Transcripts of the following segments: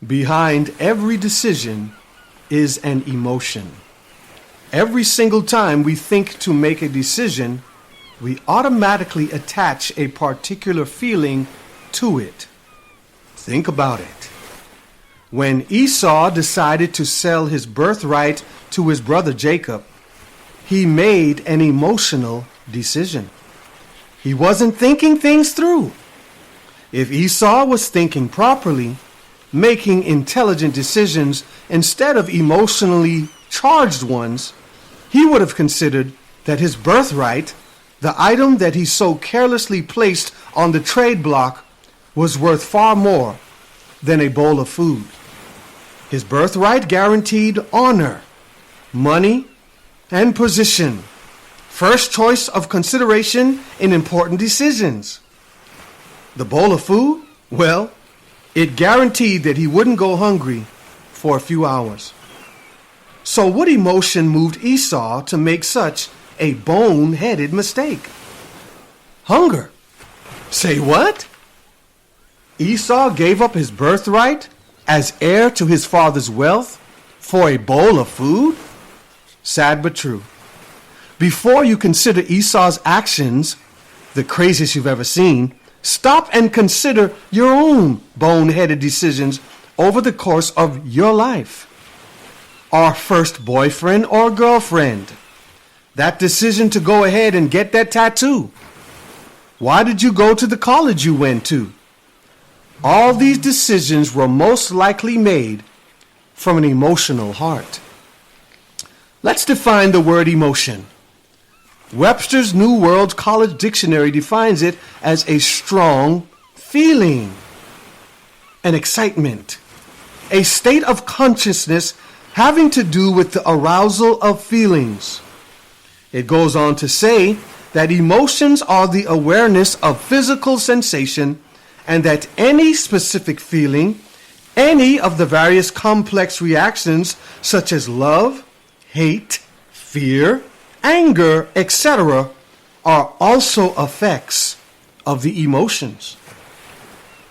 Behind every decision is an emotion. Every single time we think to make a decision, we automatically attach a particular feeling to it. Think about it. When Esau decided to sell his birthright to his brother Jacob, he made an emotional decision. He wasn't thinking things through. If Esau was thinking properly, making intelligent decisions instead of emotionally charged ones, he would have considered that his birthright, the item that he so carelessly placed on the trade block, was worth far more than a bowl of food. His birthright guaranteed honor, money, and position, first choice of consideration in important decisions. The bowl of food, well, it guaranteed that he wouldn't go hungry for a few hours. So what emotion moved Esau to make such a bone-headed mistake? Hunger. Say what? Esau gave up his birthright as heir to his father's wealth for a bowl of food? Sad but true. Before you consider Esau's actions, the craziest you've ever seen, stop and consider your own bone-headed decisions over the course of your life. Our first boyfriend or girlfriend. That decision to go ahead and get that tattoo. Why did you go to the college you went to? All these decisions were most likely made from an emotional heart. Let's define the word emotion. Webster's New World College Dictionary defines it as a strong feeling, an excitement, a state of consciousness having to do with the arousal of feelings. It goes on to say that emotions are the awareness of physical sensation and that any specific feeling, any of the various complex reactions such as love, hate, fear, anger, etc., are also effects of the emotions.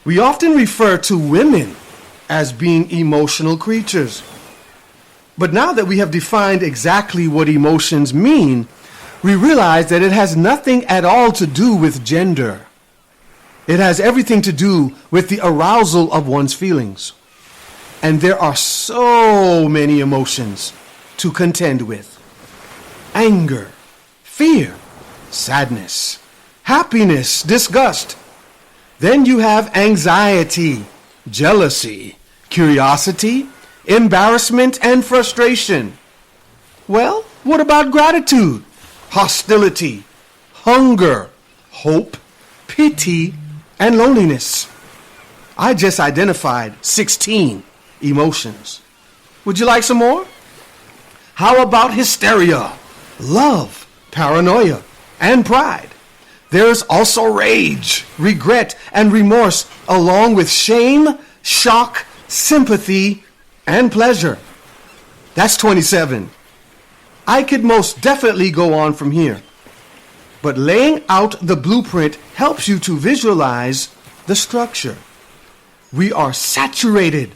We often refer to women as being emotional creatures. But now that we have defined exactly what emotions mean, we realize that it has nothing at all to do with gender. It has everything to do with the arousal of one's feelings. And there are so many emotions to contend with. Anger, fear, sadness, happiness, disgust. Then you have anxiety, jealousy, curiosity, embarrassment, and frustration. Well, what about gratitude, hostility, hunger, hope, pity, and loneliness? I just identified 16 emotions. Would you like some more? How about hysteria, love, paranoia, and pride? There's also rage, regret, and remorse, along with shame, shock, sympathy, and pleasure. That's 27. I could most definitely go on from here. But laying out the blueprint helps you to visualize the structure. We are saturated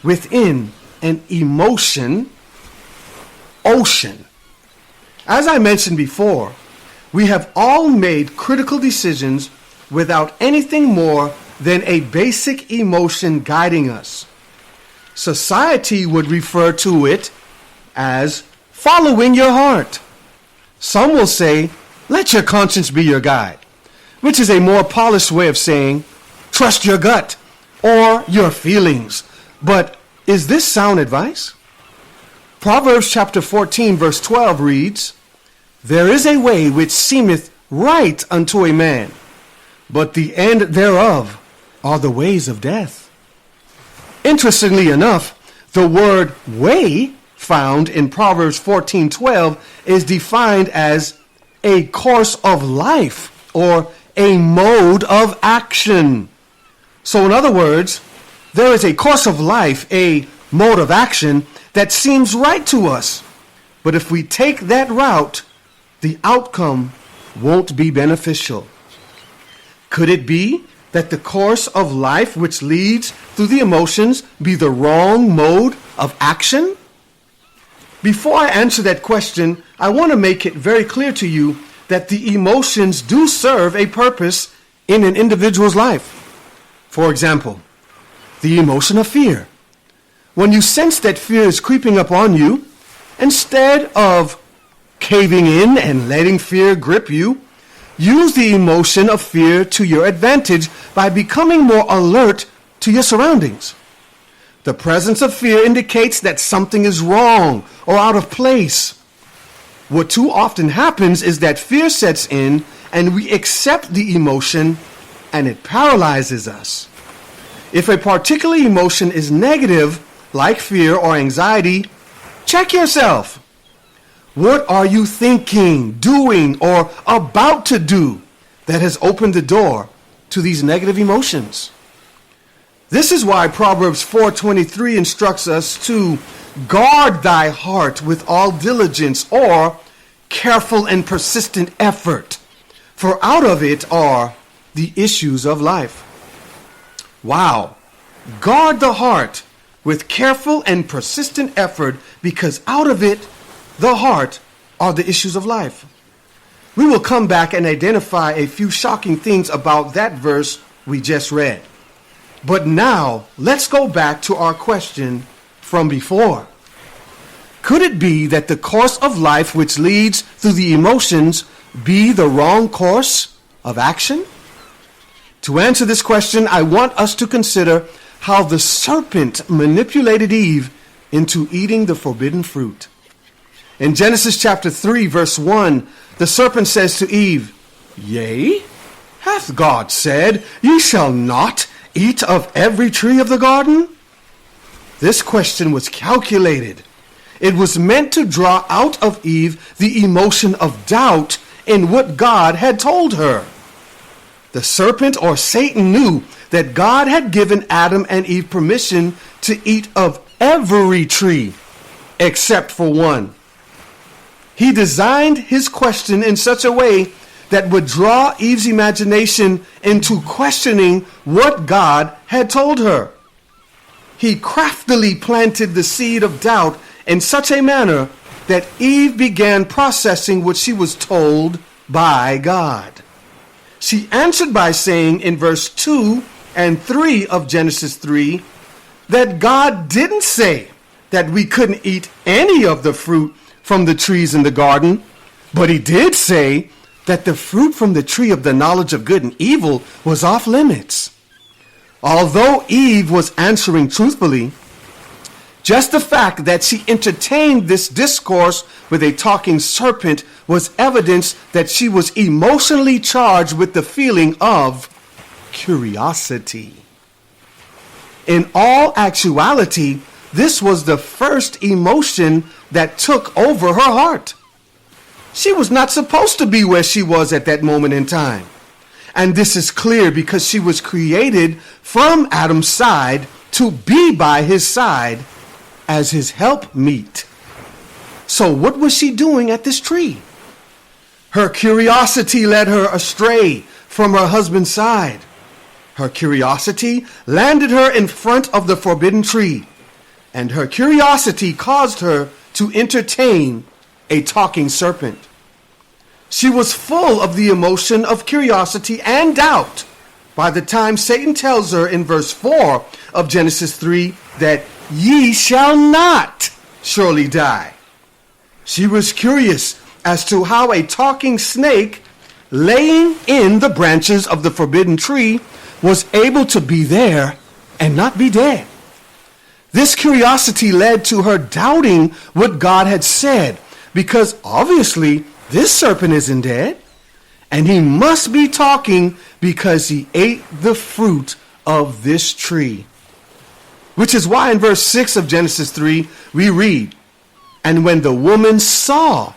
within an emotion ocean. As I mentioned before, we have all made critical decisions without anything more than a basic emotion guiding us. Society would refer to it as following your heart. Some will say, let your conscience be your guide, which is a more polished way of saying, trust your gut or your feelings. But is this sound advice? Proverbs chapter 14 verse 12 reads, there is a way which seemeth right unto a man, but the end thereof are the ways of death. Interestingly enough, the word way found in Proverbs 14:12 is defined as a course of life or a mode of action. So in other words, there is a course of life, a mode of action that seems right to us. But if we take that route, the outcome won't be beneficial. Could it be that the course of life which leads through the emotions be the wrong mode of action? Before I answer that question, I want to make it very clear to you that the emotions do serve a purpose in an individual's life. For example, the emotion of fear. When you sense that fear is creeping up on you, instead of caving in and letting fear grip you, use the emotion of fear to your advantage by becoming more alert to your surroundings. The presence of fear indicates that something is wrong or out of place. What too often happens is that fear sets in and we accept the emotion and it paralyzes us. If a particular emotion is negative, like fear or anxiety, check yourself. What are you thinking, doing, or about to do that has opened the door to these negative emotions? This is why Proverbs 4:23 instructs us to guard thy heart with all diligence, or careful and persistent effort, for out of it are the issues of life. Wow. Guard the heart with careful and persistent effort, because out of it, the heart, are the issues of life. We will come back and identify a few shocking things about that verse we just read. But now, let's go back to our question from before. Could it be that the course of life which leads through the emotions be the wrong course of action? To answer this question, I want us to consider how the serpent manipulated Eve into eating the forbidden fruit. In Genesis chapter 3, verse 1, the serpent says to Eve, "Yea, hath God said, ye shall not eat of every tree of the garden?" This question was calculated. It was meant to draw out of Eve the emotion of doubt in what God had told her. The serpent, or Satan, knew that God had given Adam and Eve permission to eat of every tree except for one. He designed his question in such a way that would draw Eve's imagination into questioning what God had told her. He craftily planted the seed of doubt in such a manner that Eve began processing what she was told by God. She answered by saying in verse 2 and 3 of Genesis 3 that God didn't say that we couldn't eat any of the fruit from the trees in the garden, but he did say that the fruit from the tree of the knowledge of good and evil was off limits. Although Eve was answering truthfully, just the fact that she entertained this discourse with a talking serpent was evidence that she was emotionally charged with the feeling of curiosity. In all actuality, this was the first emotion that took over her heart. She was not supposed to be where she was at that moment in time. And this is clear because she was created from Adam's side to be by his side as his helpmeet. So what was she doing at this tree? Her curiosity led her astray from her husband's side. Her curiosity landed her in front of the forbidden tree, and her curiosity caused her to entertain a talking serpent. She was full of the emotion of curiosity and doubt by the time Satan tells her in verse 4 of Genesis 3 that ye shall not surely die. She was curious as to how a talking snake laying in the branches of the forbidden tree was able to be there and not be dead. This curiosity led to her doubting what God had said, because obviously this serpent isn't dead, and he must be talking because he ate the fruit of this tree. Which is why in verse 6 of Genesis 3 we read, "And when the woman saw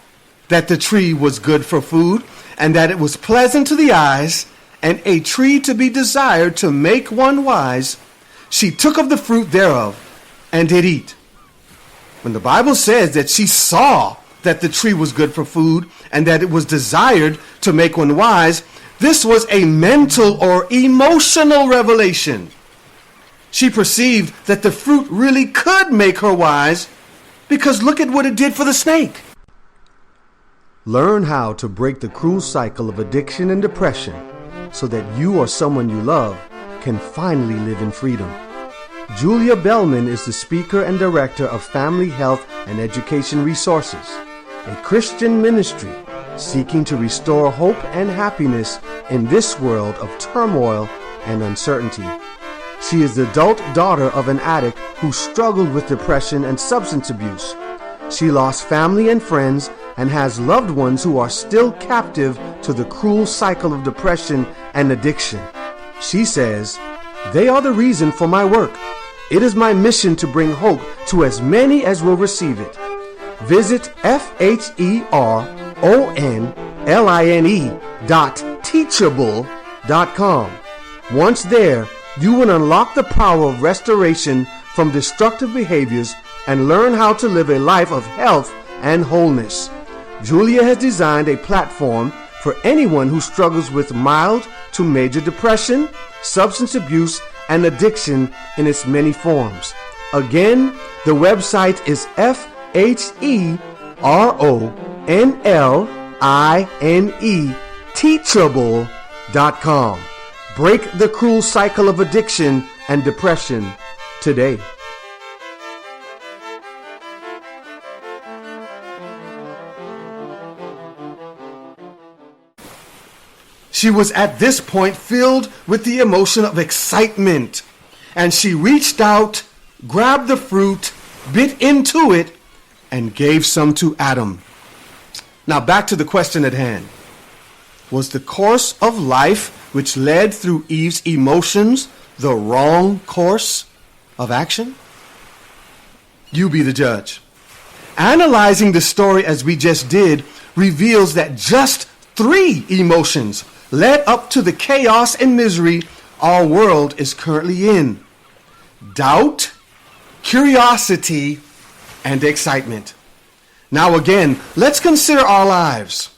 that the tree was good for food, and that it was pleasant to the eyes, and a tree to be desired to make one wise, she took of the fruit thereof, and did eat." When the Bible says that she saw that the tree was good for food, and that it was desired to make one wise, This was a mental or emotional revelation. She perceived that the fruit really could make her wise, because look at what it did for the snake. Learn how to break the cruel cycle of addiction and depression so that you or someone you love can finally live in freedom. Julia Bellman is the speaker and director of Family Health and Education Resources, a Christian ministry seeking to restore hope and happiness in this world of turmoil and uncertainty. She is the adult daughter of an addict who struggled with depression and substance abuse. She lost family and friends and has loved ones who are still captive to the cruel cycle of depression and addiction. She says, "They are the reason for my work. It is my mission to bring hope to as many as will receive it." Visit FHERONLINE.teachable.com. Once there, you will unlock the power of restoration from destructive behaviors and learn how to live a life of health and wholeness. Julia has designed a platform for anyone who struggles with mild to major depression, substance abuse, and addiction in its many forms. Again, the website is FHERONLINE teachable.com. Break the cruel cycle of addiction and depression today. She was at this point filled with the emotion of excitement, and she reached out, grabbed the fruit, bit into it, and gave some to Adam. Now back to the question at hand. Was the course of life which led through Eve's emotions the wrong course of action? You be the judge. Analyzing the story as we just did reveals that just 3 emotions led up to the chaos and misery our world is currently in: doubt, curiosity, and excitement. Now again, let's consider our lives.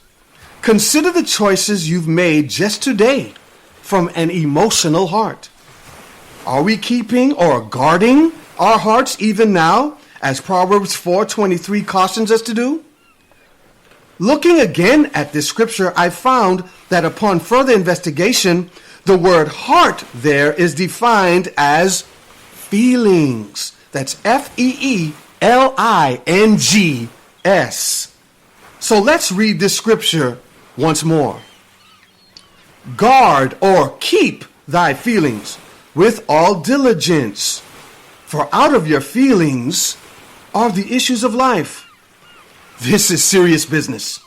Consider the choices you've made just today from an emotional heart. Are we keeping or guarding our hearts even now, as Proverbs 4:23 cautions us to do? Looking again at this scripture, I found that upon further investigation, the word heart there is defined as feelings. That's FEELINGS. So let's read this scripture once more. Guard or keep thy feelings with all diligence, for out of your feelings are the issues of life. This is serious business.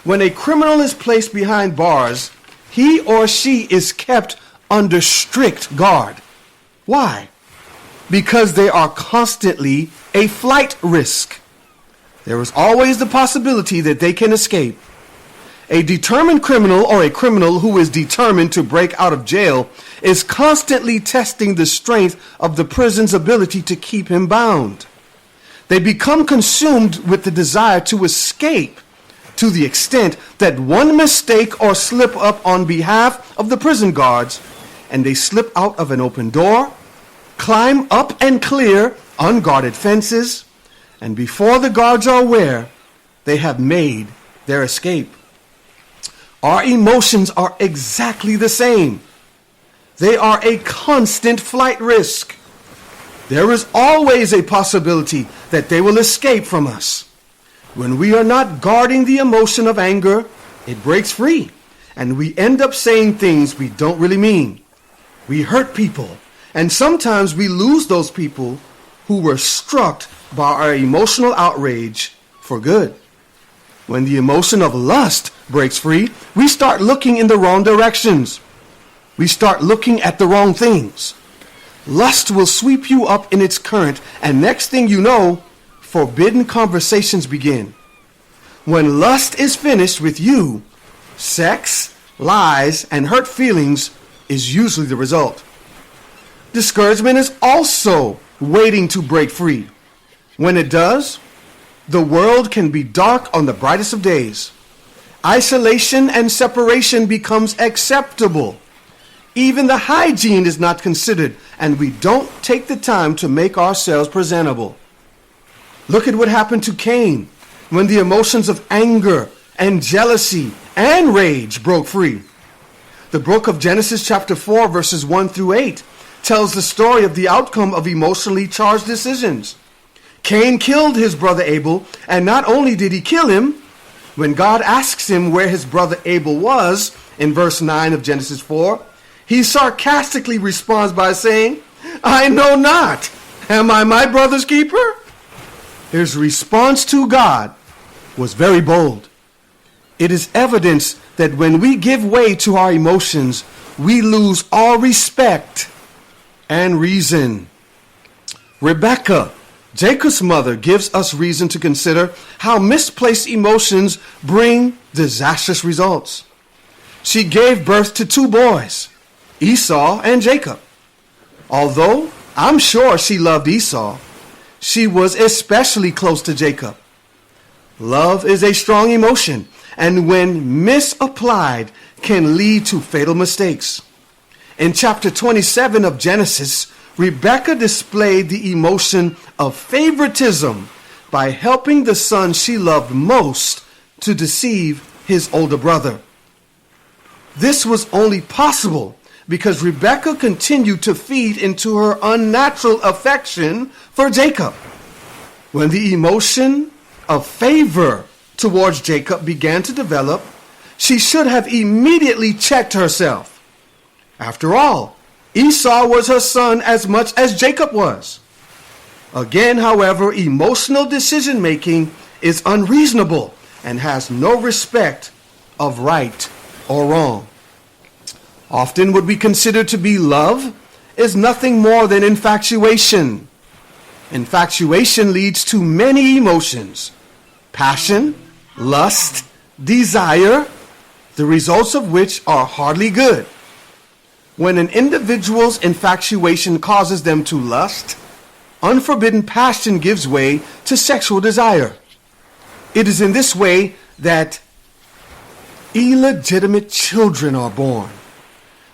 When a criminal is placed behind bars, he or she is kept under strict guard. Why? Because they are constantly a flight risk. There is always the possibility that they can escape. A determined criminal or a criminal who is determined to break out of jail is constantly testing the strength of the prison's ability to keep him bound. They become consumed with the desire to escape to the extent that one mistake or slip up on behalf of the prison guards, and they slip out of an open door, climb up and clear unguarded fences, and before the guards are aware, they have made their escape. Our emotions are exactly the same. They are a constant flight risk. There is always a possibility that they will escape from us. When we are not guarding the emotion of anger, it breaks free, and we end up saying things we don't really mean. We hurt people, and sometimes we lose those people who were struck by our emotional outrage for good. When the emotion of lust breaks free, we start looking in the wrong directions. We start looking at the wrong things. Lust will sweep you up in its current, and next thing you know, forbidden conversations begin. When lust is finished with you, sex, lies, and hurt feelings is usually the result. Discouragement is also waiting to break free. When it does, the world can be dark on the brightest of days. Isolation and separation becomes acceptable. Even the hygiene is not considered, and we don't take the time to make ourselves presentable. Look at what happened to Cain when the emotions of anger and jealousy and rage broke free. The book of Genesis chapter 4 verses 1 through 8 tells the story of the outcome of emotionally charged decisions. Cain killed his brother Abel, and not only did he kill him, when God asks him where his brother Abel was in verse 9 of Genesis 4, he sarcastically responds by saying, "I know not. Am I my brother's keeper?" His response to God was very bold. It is evidence that when we give way to our emotions, we lose all respect and reason. Rebekah, Jacob's mother, gives us reason to consider how misplaced emotions bring disastrous results. She gave birth to 2 boys, Esau and Jacob. Although I'm sure she loved Esau, she was especially close to Jacob. Love is a strong emotion, and when misapplied, can lead to fatal mistakes. In chapter 27 of Genesis, Rebekah displayed the emotion of favoritism by helping the son she loved most to deceive his older brother. This was only possible because Rebekah continued to feed into her unnatural affection for Jacob. When the emotion of favor towards Jacob began to develop, she should have immediately checked herself. After all, Esau was her son as much as Jacob was. Again, however, emotional decision-making is unreasonable and has no respect of right or wrong. Often what we consider to be love is nothing more than infatuation. Infatuation leads to many emotions: passion, lust, desire, the results of which are hardly good. When an individual's infatuation causes them to lust, unforbidden passion gives way to sexual desire. It is in this way that illegitimate children are born,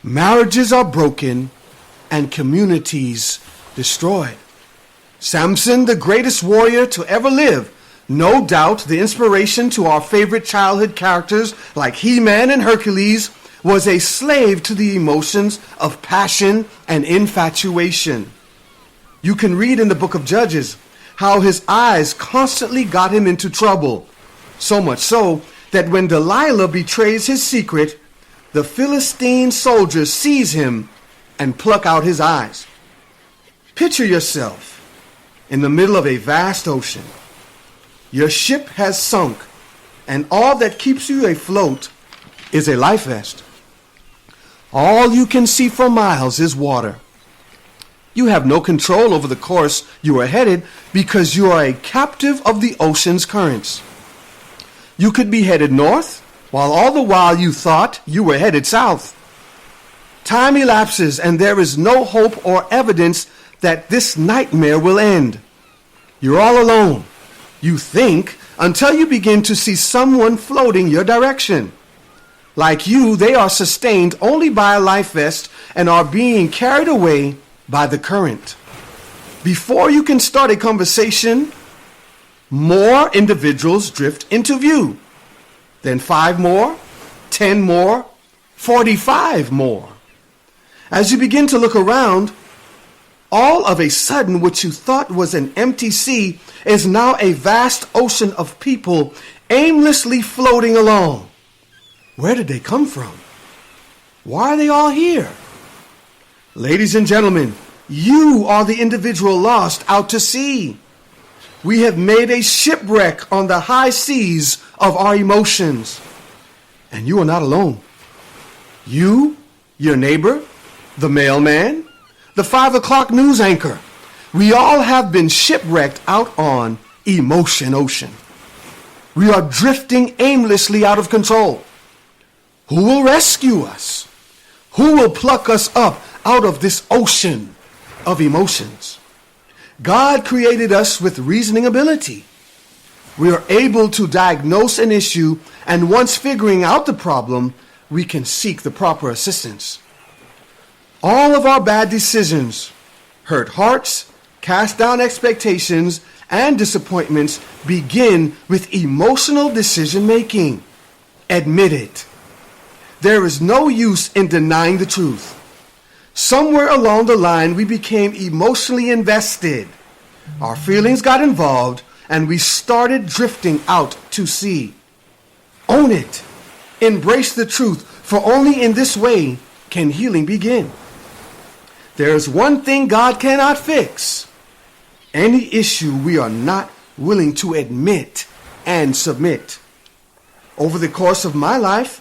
marriages are broken, and communities destroyed. Samson, the greatest warrior to ever live, no doubt the inspiration to our favorite childhood characters like He-Man and Hercules, was a slave to the emotions of passion and infatuation. You can read in the book of Judges how his eyes constantly got him into trouble, so much so that when Delilah betrays his secret, the Philistine soldiers seize him and pluck out his eyes. Picture yourself in the middle of a vast ocean. Your ship has sunk, and all that keeps you afloat is a life vest. All you can see for miles is water. You have no control over the course you are headed because you are a captive of the ocean's currents. You could be headed north, while all the while you thought you were headed south. Time elapses and there is no hope or evidence that this nightmare will end. You're all alone, you think, until you begin to see someone floating your direction. Like you, they are sustained only by a life vest and are being carried away by the current. Before you can start a conversation, more individuals drift into view. Then 5 more, 10 more, 45 more. As you begin to look around, all of a sudden what you thought was an empty sea is now a vast ocean of people aimlessly floating along. Where did they come from? Why are they all here? Ladies and gentlemen, you are the individual lost out to sea. We have made a shipwreck on the high seas of our emotions. And you are not alone. You, your neighbor, the mailman, the 5 o'clock news anchor, we all have been shipwrecked out on emotion ocean. We are drifting aimlessly out of control. Who will rescue us? Who will pluck us up out of this ocean of emotions? God created us with reasoning ability. We are able to diagnose an issue, and once figuring out the problem, we can seek the proper assistance. All of our bad decisions, hurt hearts, cast down expectations, and disappointments begin with emotional decision making. Admit it. There is no use in denying the truth. Somewhere along the line, we became emotionally invested. Our feelings got involved, and we started drifting out to sea. Own it. Embrace the truth, for only in this way can healing begin. There is one thing God cannot fix: any issue we are not willing to admit and submit. Over the course of my life,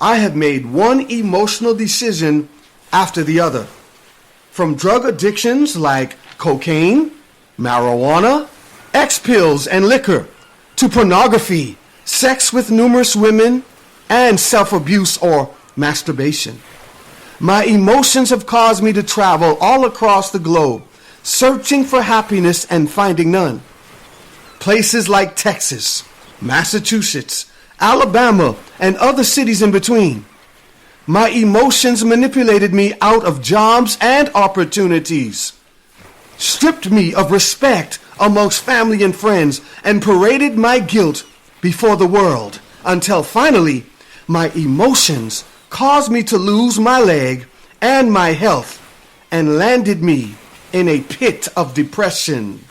I have made one emotional decision after the other. From drug addictions like cocaine, marijuana, X-pills and liquor, to pornography, sex with numerous women, and self-abuse or masturbation. My emotions have caused me to travel all across the globe, searching for happiness and finding none. Places like Texas, Massachusetts, Alabama, and other cities in between. My emotions manipulated me out of jobs and opportunities, stripped me of respect amongst family and friends, and paraded my guilt before the world, until finally my emotions caused me to lose my leg and my health and landed me in a pit of depression.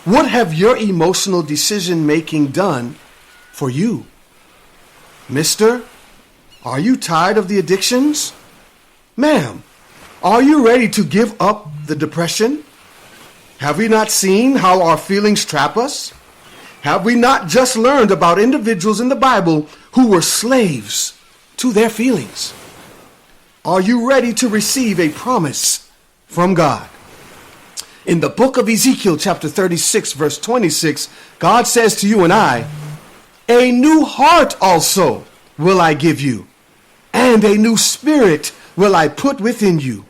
What have your emotional decision making done for you? Mister, are you tired of the addictions? Ma'am, are you ready to give up the depression? Have we not seen how our feelings trap us? Have we not just learned about individuals in the Bible who were slaves to their feelings? Are you ready to receive a promise from God? In the book of Ezekiel, chapter 36, verse 26, God says to you and I, "A new heart also will I give you, and a new spirit will I put within you,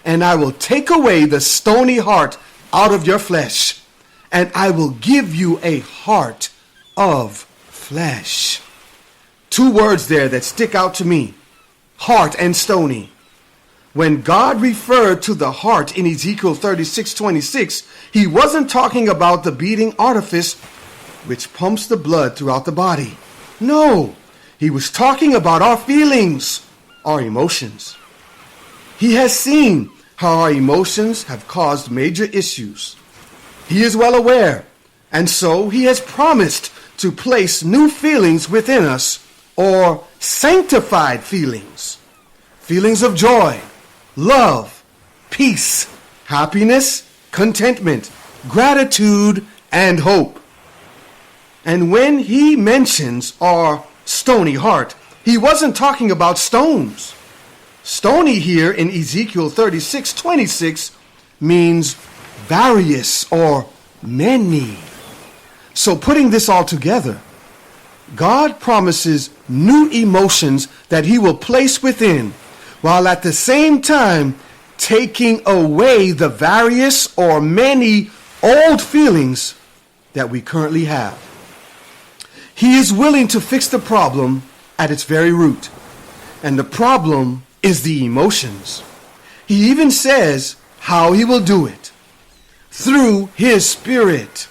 and I will take away the stony heart out of your flesh, and I will give you a heart of flesh." Two words there that stick out to me: heart and stony. When God referred to the heart in Ezekiel 36:26, he wasn't talking about the beating orifice which pumps the blood throughout the body. No, he was talking about our feelings, our emotions. He has seen how our emotions have caused major issues. He is well aware, and so he has promised to place new feelings within us, or sanctified feelings. Feelings of joy, love, peace, happiness, contentment, gratitude, and hope. And when he mentions our stony heart, he wasn't talking about stones. Stony here in Ezekiel 36:26 means various or many. So putting this all together, God promises new emotions that he will place within, while at the same time taking away the various or many old feelings that we currently have. He is willing to fix the problem at its very root, and the problem is the emotions. He even says how he will do it: through his Spirit.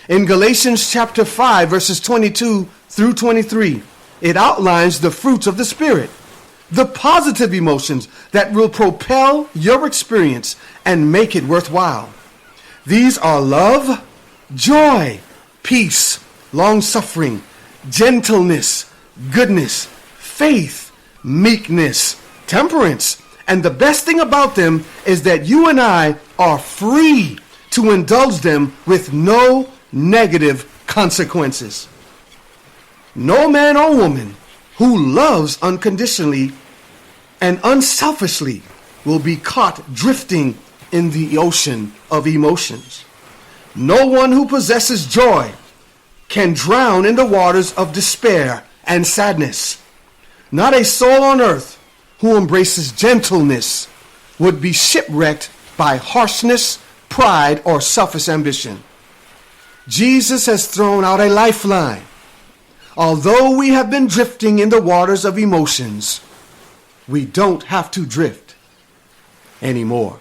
In Galatians chapter 5, verses 22 through 23, it outlines the fruits of the Spirit, the positive emotions that will propel your experience and make it worthwhile. These are love, joy, peace, long-suffering, gentleness, goodness, faith, meekness, temperance. And the best thing about them is that you and I are free to indulge them with no negative consequences. No man or woman who loves unconditionally and unselfishly will be caught drifting in the ocean of emotions. No one who possesses joy can drown in the waters of despair and sadness. Not a soul on earth who embraces gentleness would be shipwrecked by harshness, pride, or selfish ambition. Jesus has thrown out a lifeline. Although we have been drifting in the waters of emotions, we don't have to drift anymore.